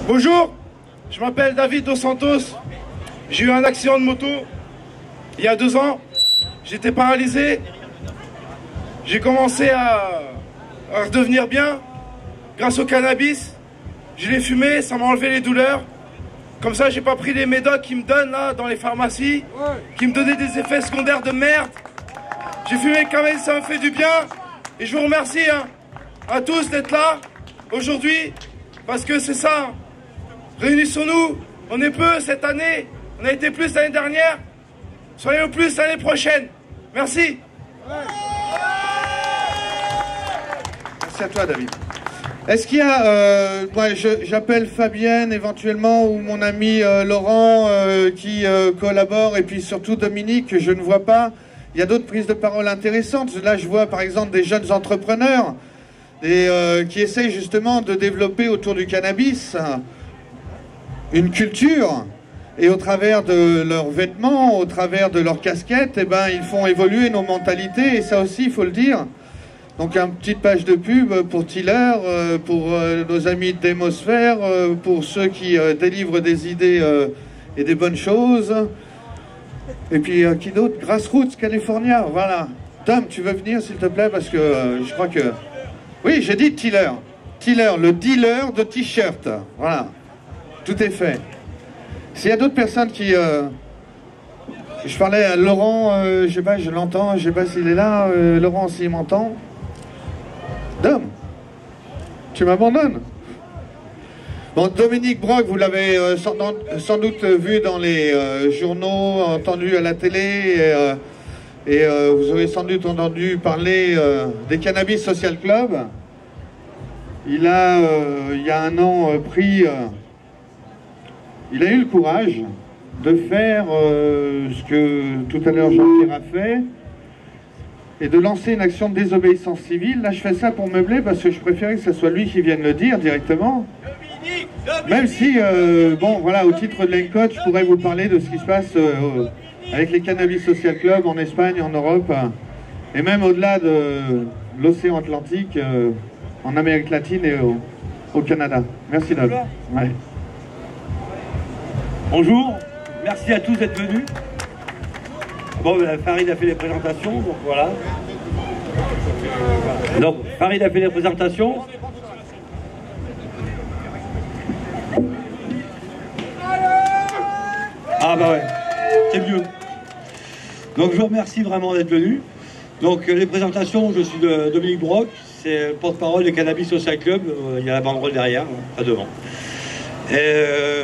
Bonjour, je m'appelle David Dos Santos. J'ai eu un accident de moto il y a 2 ans. J'étais paralysé. J'ai commencé à redevenir bien grâce au cannabis. Je l'ai fumé, ça m'a enlevé les douleurs. Comme ça, j'ai pas pris les médocs qui me donnent là dans les pharmacies, qui me donnaient des effets secondaires de merde. J'ai fumé le cannabis, ça me fait du bien. Et je vous remercie à tous d'être là aujourd'hui, parce que c'est ça. Réunissons-nous, on est peu cette année, on a été plus l'année dernière, soyons plus l'année prochaine. Merci. Merci à toi, David. Est-ce qu'il y a, j'appelle Fabienne éventuellement, ou mon ami Laurent qui collabore, et puis surtout Dominique, que je ne vois pas. Il y a d'autres prises de parole intéressantes. Là, je vois par exemple des jeunes entrepreneurs qui essayent justement de développer autour du cannabis une culture, et au travers de leurs vêtements, au travers de leurs casquettes, eh ben, ils font évoluer nos mentalités, et ça aussi, il faut le dire. Donc, une petite page de pub pour Tiller, pour nos amis de Démosphère, pour ceux qui délivrent des idées et des bonnes choses. Et puis, qui d'autre? Grassroots California, voilà. Tom, tu veux venir, s'il te plaît, parce que je crois que... Oui, j'ai dit Tiller. Tiller, le dealer de t-shirts. Voilà. Tout est fait. S'il y a d'autres personnes qui... Je parlais à Laurent, je sais pas, je l'entends, je sais pas s'il est là. Laurent, s'il m'entend. Dom, tu m'abandonnes. Bon, Dominique Brock, vous l'avez sans doute vu dans les journaux, entendu à la télé, et vous aurez sans doute entendu parler des Cannabis Social Club. Il a, il y a 1 an, il a eu le courage de faire ce que tout à l'heure Jean-Pierre a fait, et de lancer une action de désobéissance civile. Là, je fais ça pour meubler, parce que je préférais que ce soit lui qui vienne le dire directement. Même si, bon, voilà, au titre de l'ENCODE, je pourrais vous parler de ce qui se passe avec les Cannabis Social Club en Espagne, en Europe, et même au-delà de l'océan Atlantique, en Amérique latine et au Canada. Merci, Dom. Ouais. Bonjour, merci à tous d'être venus. Bon, Farid a fait les présentations, donc voilà. Donc, Farid a fait les présentations. Ah bah ouais, c'est mieux. Donc je vous remercie vraiment d'être venus. Donc les présentations, je suis Dominique Brock, c'est le porte-parole du Cannabis Social Club, il y a la banderole derrière, pas devant.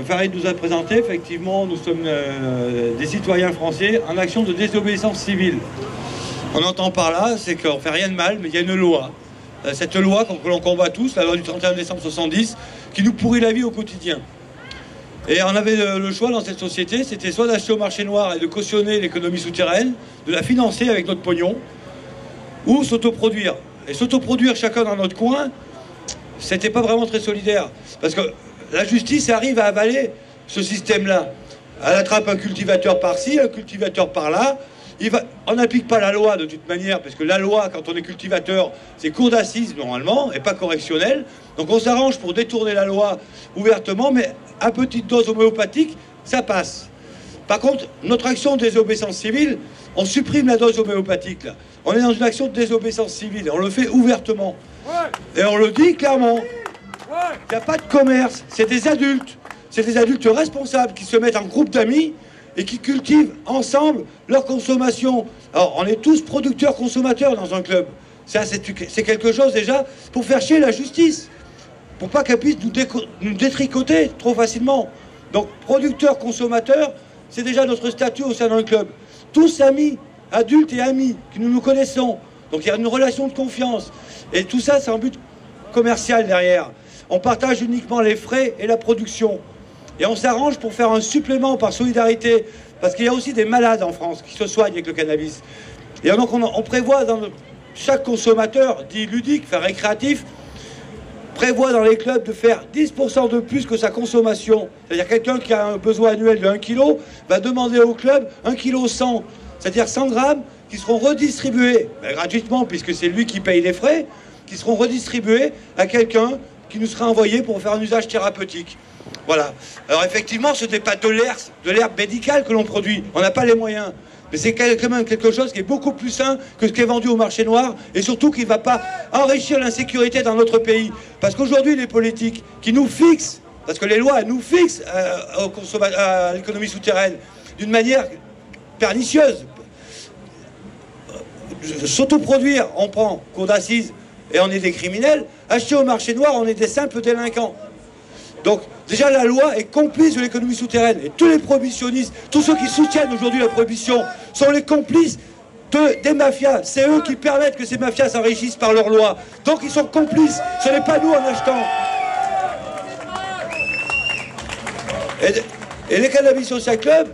Farid nous a présenté, effectivement, nous sommes des citoyens français en action de désobéissance civile. On entend par là, c'est qu'on ne fait rien de mal, mais il y a une loi. Cette loi que l'on combat tous, la loi du 31 décembre 70, qui nous pourrit la vie au quotidien. Et on avait le choix dans cette société, c'était soit d'acheter au marché noir et de cautionner l'économie souterraine, de la financer avec notre pognon, ou s'autoproduire. Et s'autoproduire chacun dans notre coin, c'était pas vraiment très solidaire. Parce que la justice arrive à avaler ce système-là. Elle attrape un cultivateur par-ci, un cultivateur par-là. On n'applique pas la loi de toute manière, parce que la loi, quand on est cultivateur, c'est cour d'assises normalement, et pas correctionnelle. Donc on s'arrange pour détourner la loi ouvertement, mais à petite dose homéopathique, ça passe. Par contre, notre action de désobéissance civile, on supprime la dose homéopathique. Là. On est dans une action de désobéissance civile, et on le fait ouvertement. Et on le dit clairement. Il n'y a pas de commerce, c'est des adultes responsables qui se mettent en groupe d'amis et qui cultivent ensemble leur consommation. Alors, on est tous producteurs-consommateurs dans un club. Ça, c'est quelque chose déjà pour faire chier la justice, pour pas qu'elle puisse nous détricoter trop facilement. Donc, producteurs-consommateurs, c'est déjà notre statut au sein d'un club. Tous amis, adultes et amis, que nous nous connaissons. Donc, il y a une relation de confiance. Et tout ça, c'est un but commercial derrière. On partage uniquement les frais et la production. Et on s'arrange pour faire un supplément par solidarité. Parce qu'il y a aussi des malades en France qui se soignent avec le cannabis. Et donc on prévoit dans chaque consommateur, dit ludique, enfin récréatif, prévoit dans les clubs de faire 10% de plus que sa consommation. C'est-à-dire quelqu'un qui a un besoin annuel de 1 kg va demander au club 1 kg 100. C'est-à-dire 100 grammes qui seront redistribués, gratuitement puisque c'est lui qui paye les frais, qui seront redistribués à quelqu'un qui nous sera envoyé pour faire un usage thérapeutique. Voilà. Alors effectivement, ce n'est pas de l'herbe médicale que l'on produit. On n'a pas les moyens. Mais c'est quand même quelque chose qui est beaucoup plus sain que ce qui est vendu au marché noir et surtout qui ne va pas enrichir l'insécurité dans notre pays. Parce qu'aujourd'hui, les politiques qui nous fixent, parce que les lois nous fixent à l'économie souterraine d'une manière pernicieuse. S'autoproduire, on prend cour d'assises et on est des criminels. Acheter au marché noir, on est des simples délinquants. Donc déjà la loi est complice de l'économie souterraine et tous les prohibitionnistes, tous ceux qui soutiennent aujourd'hui la prohibition sont les complices des mafias. C'est eux qui permettent que ces mafias s'enrichissent par leurs lois. Donc ils sont complices, ce n'est pas nous en achetant. Et les cannabis social clubs,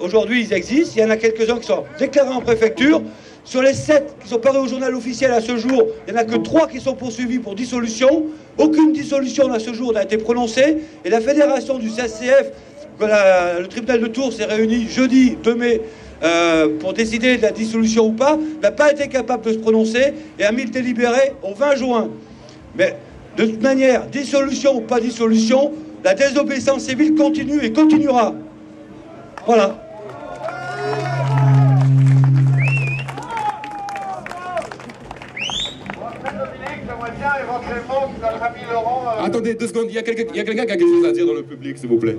aujourd'hui ils existent, il y en a quelques-uns qui sont déclarés en préfecture. Sur les 7 qui sont parus au journal officiel à ce jour, il n'y en a que 3 qui sont poursuivis pour dissolution. Aucune dissolution à ce jour n'a été prononcée. Et la fédération du CSCF, le tribunal de Tours s'est réuni jeudi 2 mai pour décider de la dissolution ou pas, n'a pas été capable de se prononcer et a mis le délibéré au 20 juin. Mais de toute manière, dissolution ou pas dissolution, la désobéissance civile continue et continuera. Voilà. Attendez 2 secondes, il y a quelqu'un qui a quelque chose à dire dans le public, s'il vous plaît.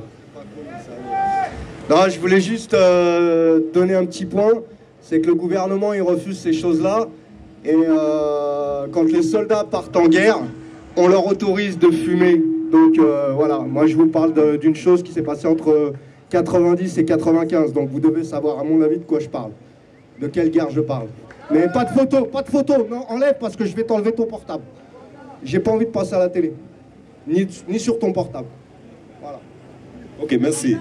Non, je voulais juste donner un petit point, c'est que le gouvernement il refuse ces choses-là et quand les soldats partent en guerre, on leur autorise de fumer. Donc voilà, moi je vous parle d'une chose qui s'est passée entre 90 et 95, donc vous devez savoir à mon avis de quoi je parle, de quelle guerre je parle. Mais pas de photo, non, enlève parce que je vais t'enlever ton portable. J'ai pas envie de passer à la télé, ni sur ton portable. Voilà. Ok, merci.